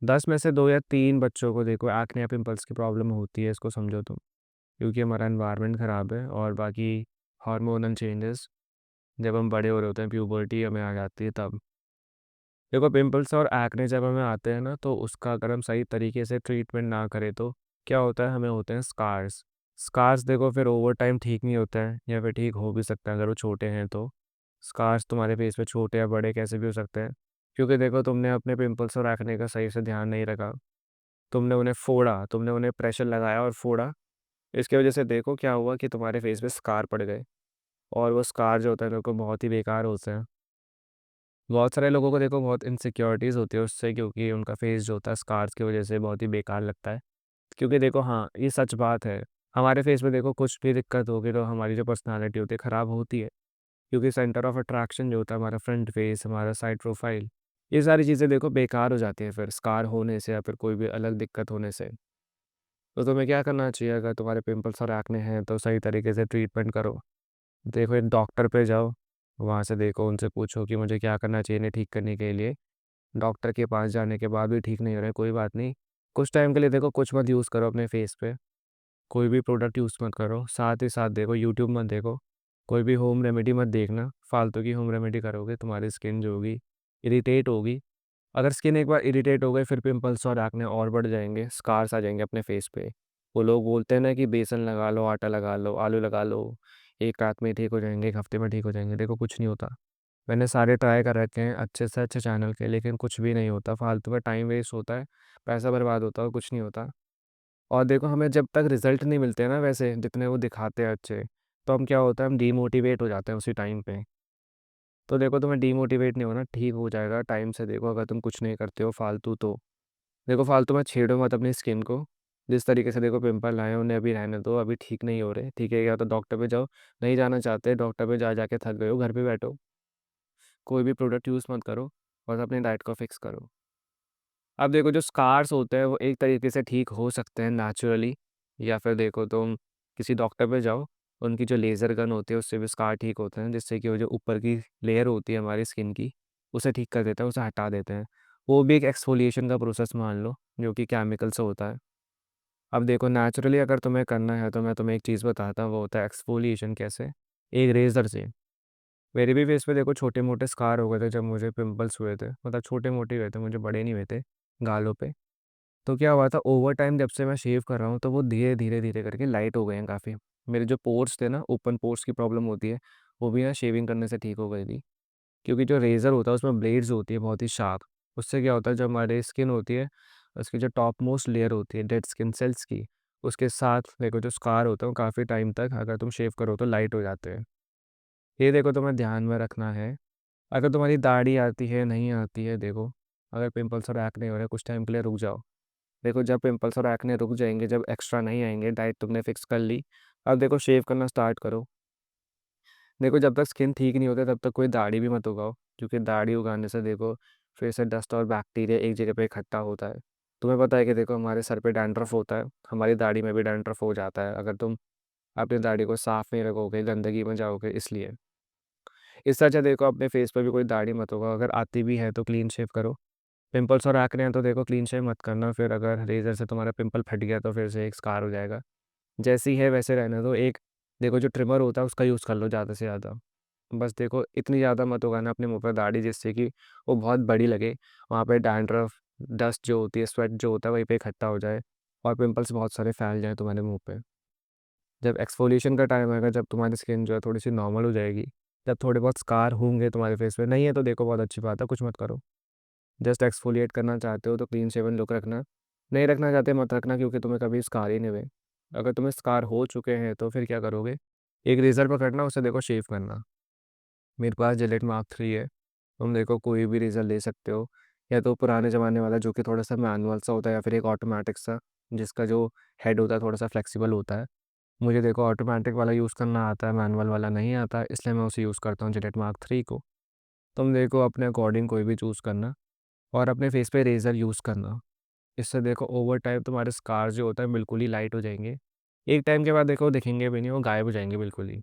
10 में से 2 या 3 बच्चों को देखो एक्ने या पिंपल्स की प्रॉब्लम होती है, इसको समझो तुम। क्योंकि हमारा एनवायरनमेंट ख़राब है और बाकी हार्मोनल चेंजेस जब हम बड़े हो रहे होते हैं, प्यूबर्टी हमें आ जाती है तब। देखो पिंपल्स और एक्ने जब हमें आते हैं ना, तो उसका अगर हम सही तरीके से ट्रीटमेंट ना करें तो क्या होता है, हमें होते हैं स्कार्स। स्कार्स देखो फिर ओवर टाइम ठीक नहीं होता है, या फिर ठीक हो भी सकता है अगर वो छोटे हैं तो। स्कार्स तुम्हारे फेस पे छोटे या बड़े कैसे भी हो सकते हैं, क्योंकि देखो तुमने अपने पिंपल्स और एक्ने का सही से ध्यान नहीं रखा। तुमने उन्हें फोड़ा, तुमने उन्हें प्रेशर लगाया और फोड़ा। इसकी वजह से देखो क्या हुआ कि तुम्हारे फेस पे स्कार पड़ गए। और वो स्कार जो होता है देखो बहुत ही बेकार होते हैं। बहुत सारे लोगों को देखो बहुत इनसिक्योरिटीज़ होती है उससे, क्योंकि उनका फेस जो होता है स्कार्स की वजह से बहुत ही बेकार लगता है। क्योंकि देखो हाँ, ये सच बात है। हमारे फेस पे देखो कुछ भी दिक्कत होगी तो हमारी जो पर्सनालिटी होती है ख़राब होती है। क्योंकि सेंटर ऑफ अट्रैक्शन जो होता है, हमारा फ्रंट फेस, हमारा साइड प्रोफाइल, ये सारी चीज़ें देखो बेकार हो जाती है फिर स्कार होने से या फिर कोई भी अलग दिक्कत होने से। तो तुम्हें क्या करना चाहिए, अगर तुम्हारे पिंपल्स और एक्ने हैं तो सही तरीके से ट्रीटमेंट करो। देखो एक डॉक्टर पे जाओ, वहाँ से देखो उनसे पूछो कि मुझे क्या करना चाहिए इन्हें ठीक करने के लिए। डॉक्टर के पास जाने के बाद भी ठीक नहीं हो रहा है, कोई बात नहीं। कुछ टाइम के लिए देखो कुछ मत यूज़ करो अपने फेस पे। कोई भी प्रोडक्ट यूज़ मत करो, साथ ही साथ देखो यूट्यूब मत देखो। कोई भी होम रेमेडी मत देखना, फालतू की होम रेमेडी करोगे तुम्हारी स्किन जो होगी इरिटेट होगी। अगर स्किन एक बार इरिटेट हो गई फिर पिंपल्स और एक्ने और बढ़ जाएंगे, स्कार्स आ जाएंगे अपने फेस पे। वो लोग बोलते हैं ना कि बेसन लगा लो, आटा लगा लो, आलू लगा लो, एक रात में ठीक हो जाएंगे, एक हफ्ते में ठीक हो जाएंगे। देखो कुछ नहीं होता। मैंने सारे ट्राई कर रखे हैं अच्छे से अच्छे चैनल के, लेकिन कुछ भी नहीं होता, फालतू में टाइम वेस्ट होता है, पैसा बर्बाद होता है और कुछ नहीं होता। और देखो हमें जब तक रिजल्ट नहीं मिलते हैं ना वैसे जितने वो दिखाते हैं अच्छे, तो हम क्या होता है, हम डीमोटिवेट हो जाते हैं उसी टाइम पे। तो देखो तुम्हें डीमोटिवेट नहीं होना, ठीक हो जाएगा टाइम से। देखो अगर तुम कुछ नहीं करते हो फालतू तो देखो फालतू में छेड़ो मत अपनी स्किन को। जिस तरीके से देखो पिंपल आए हैं उन्हें अभी रहने दो, अभी ठीक नहीं हो रहे, ठीक है, या तो डॉक्टर पे जाओ। नहीं जाना चाहते डॉक्टर पे, जा जाके थक गए हो, घर पे बैठो। कोई भी प्रोडक्ट यूज़ मत करो, बस अपनी डाइट को फिक्स करो। अब देखो जो स्कार्स होते हैं वो एक तरीके से ठीक हो सकते हैं नेचुरली, या फिर देखो तुम किसी डॉक्टर पे जाओ। उनकी जो लेज़र गन होती है उससे भी स्कार ठीक होते हैं, जिससे कि वो जो ऊपर की लेयर होती है हमारी स्किन की, उसे ठीक कर देते हैं, उसे हटा देते हैं। वो भी एक एक्सफोलिएशन का प्रोसेस मान लो, जो कि केमिकल से होता है। अब देखो नेचुरली अगर तुम्हें करना है तो मैं तुम्हें एक चीज़ बताता हूँ, वो होता है एक्सफोलिएशन कैसे। एक रेज़र से। मेरे भी फेस पे देखो छोटे मोटे स्कार हो गए थे जब मुझे पिंपल्स हुए थे, मतलब छोटे मोटे हुए थे, मुझे बड़े नहीं हुए थे गालों पे। तो क्या हुआ था, ओवर टाइम जब से मैं शेव कर रहा हूँ तो वो धीरे धीरे धीरे करके लाइट हो गए हैं काफ़ी। मेरे जो पोर्स थे ना, ओपन पोर्स की प्रॉब्लम होती है, वो भी ना शेविंग करने से ठीक हो गई थी। क्योंकि जो रेज़र होता है उसमें ब्लेड्स होती है बहुत ही शार्प। उससे क्या होता है, जो हमारी स्किन होती है, उसकी जो टॉप मोस्ट लेयर होती है डेड स्किन सेल्स की, उसके साथ देखो जो स्कार होता है वो काफ़ी टाइम तक अगर तुम शेव करो तो लाइट हो जाते हैं। ये देखो तुम्हें ध्यान में रखना है। अगर तुम्हारी दाढ़ी आती है नहीं आती है, देखो अगर पिंपल्स और एक्ने हो रहे हैं कुछ टाइम के लिए रुक जाओ। देखो जब पिंपल्स और एक्ने रुक जाएंगे, जब एक्स्ट्रा नहीं आएंगे, डाइट तुमने फिक्स कर ली, अब देखो शेव करना स्टार्ट करो। देखो जब तक स्किन ठीक नहीं होता तब तक कोई दाढ़ी भी मत उगाओ, क्योंकि दाढ़ी उगाने से देखो फिर से डस्ट और बैक्टीरिया एक जगह पे इकट्ठा होता है। तुम्हें पता है कि देखो हमारे सर पे डैंड्रफ होता है, हमारी दाढ़ी में भी डैंड्रफ हो जाता है अगर तुम अपनी दाढ़ी को साफ नहीं रखोगे, गंदगी में जाओगे, इसलिए। इससे अच्छा देखो अपने फेस पे भी कोई दाढ़ी मत होगा, अगर आती भी है तो क्लीन शेव करो। पिंपल्स और एक्ने हैं तो देखो क्लीन शेव मत करना, फिर अगर रेजर से तुम्हारा पिंपल फट गया तो फिर से एक स्कार हो जाएगा। जैसी है वैसे रहने दो। एक देखो जो ट्रिमर होता है उसका यूज़ कर लो ज़्यादा से ज़्यादा। बस देखो इतनी ज़्यादा मत उगाना अपने मुंह पर दाढ़ी जिससे कि वो बहुत बड़ी लगे। वहाँ पे डैंड्रफ, डस्ट जो होती है, स्वेट जो होता है वहीं पे इकट्ठा हो जाए और पिंपल्स बहुत सारे फैल जाएँ तुम्हारे मुंह पे। जब एक्सफोलिएशन का टाइम आएगा, जब तुम्हारी स्किन जो है थोड़ी सी नॉर्मल हो जाएगी, जब थोड़े बहुत स्कार होंगे तुम्हारे फेस पे, नहीं है तो देखो बहुत अच्छी बात है, कुछ मत करो। जस्ट एक्सफोलिएट करना चाहते हो तो क्लीन शेवन लुक रखना। नहीं रखना चाहते मत रखना, क्योंकि तुम्हें कभी स्कार ही नहीं हुए। अगर तुम्हें स्कार हो चुके हैं तो फिर क्या करोगे, एक रेज़र पकड़ना, उसे देखो शेव करना। मेरे पास जिलेट मार्क 3 है, तुम देखो कोई भी रेज़र ले सकते हो। या तो पुराने ज़माने वाला जो कि थोड़ा सा मैनुअल सा होता है, या फिर एक ऑटोमेटिक सा जिसका जो हेड होता है थोड़ा सा फ्लेक्सिबल होता है। मुझे देखो ऑटोमेटिक वाला यूज़ करना आता है, मैनुअल वाला नहीं आता है, इसलिए मैं उसे यूज़ करता हूँ, जिलेट मार्क 3 को। तुम देखो अपने अकॉर्डिंग कोई भी चूज़ करना और अपने फेस पे रेज़र यूज़ करना। इससे देखो ओवर टाइम तुम्हारे स्कार जो होता है बिल्कुल ही लाइट हो जाएंगे। एक टाइम के बाद देखो दिखेंगे भी नहीं, वो गायब हो जाएंगे बिल्कुल ही।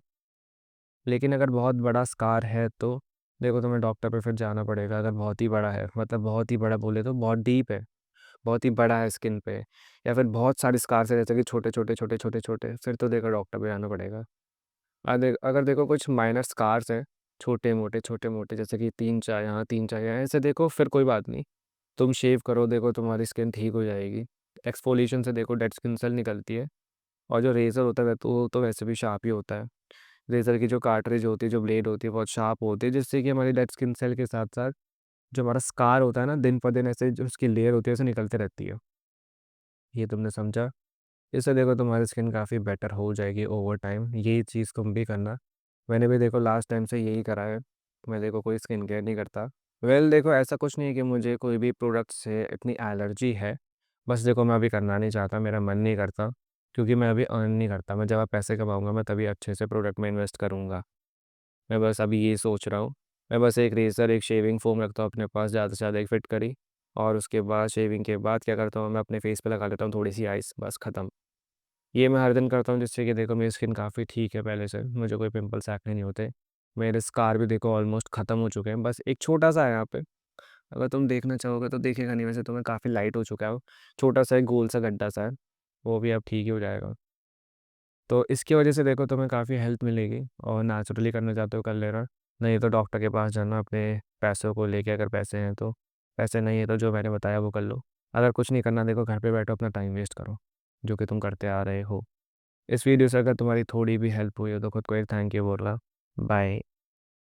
लेकिन अगर बहुत बड़ा स्कार है तो देखो तुम्हें डॉक्टर पे फिर जाना पड़ेगा, अगर बहुत ही बड़ा है, मतलब बहुत ही बड़ा बोले तो बहुत डीप है। बहुत ही बड़ा है स्किन पे, या फिर बहुत सारे स्कार्स है जैसे कि छोटे-छोटे, छोटे-छोटे, छोटे, फिर तो देखो डॉक्टर पे जाना पड़ेगा। अगर देखो कुछ माइनर स्कार्स हैं, छोटे-मोटे, छोटे-मोटे जैसे कि 3-4 यहाँ, 3-4 यहाँ, ऐसे देखो फिर कोई बात नहीं। तुम शेव करो, देखो तुम्हारी स्किन ठीक हो जाएगी। एक्सफोलिएशन से देखो डेड स्किन सेल निकलती है, और जो रेज़र होता है तो वो तो वैसे भी शार्प ही होता है। रेज़र की जो कार्ट्रिज होती है, जो ब्लेड होती है बहुत शार्प होती है, जिससे कि हमारी डेड स्किन सेल के साथ-साथ जो हमारा स्कार होता है ना, दिन पर दिन ऐसे जो उसकी लेयर होती है, ऐसे निकलते रहती है। ये तुमने समझा? इससे देखो तुम्हारी स्किन काफ़ी बेटर हो जाएगी ओवर टाइम, यही चीज़ तुम भी करना। मैंने भी देखो लास्ट टाइम से यही करा है, मैं देखो कोई स्किन केयर नहीं करता। देखो ऐसा कुछ नहीं है कि मुझे कोई भी प्रोडक्ट से इतनी एलर्जी है, बस देखो मैं अभी करना नहीं चाहता, मेरा मन नहीं करता, क्योंकि मैं अभी अर्न नहीं करता। मैं जब पैसे कमाऊँगा मैं तभी अच्छे से प्रोडक्ट में इन्वेस्ट करूँगा। मैं बस अभी ये सोच रहा हूँ। मैं बस एक रेज़र, एक शेविंग फ़ोम रखता हूँ अपने पास, ज़्यादा से ज़्यादा एक फिट करी, और उसके बाद शेविंग के बाद क्या करता हूँ, मैं अपने फेस पे लगा लेता हूँ थोड़ी-सी आइस, बस ख़त्म। ये मैं हर दिन करता हूँ, जिससे कि देखो मेरी स्किन काफ़ी ठीक है पहले से, मुझे कोई पिंपल्स, एक्ने नहीं होते। मेरे स्कार भी देखो ऑलमोस्ट ख़त्म हो चुके हैं, बस एक छोटा-सा है यहाँ पे, अगर तुम देखना चाहोगे तो दिखेगा नहीं, वैसे तो मैं काफ़ी लाइट हो चुका है वो, छोटा-सा एक गोल-सा गड्ढा-सा है, वो भी अब ठीक ही हो जाएगा। तो इसकी वजह से देखो तुम्हें काफ़ी हेल्प मिलेगी, और नेचुरली करना चाहते हो कर लेना, नहीं तो डॉक्टर के पास जाना अपने पैसों को लेके, अगर पैसे हैं तो। पैसे नहीं है तो जो मैंने बताया वो कर लो। अगर कुछ नहीं करना, देखो घर पे बैठो अपना टाइम वेस्ट करो, जो कि तुम करते आ रहे हो। इस वीडियो से अगर तुम्हारी थोड़ी भी हेल्प हुई हो तो खुद को एक थैंक यू बोलना। बाय।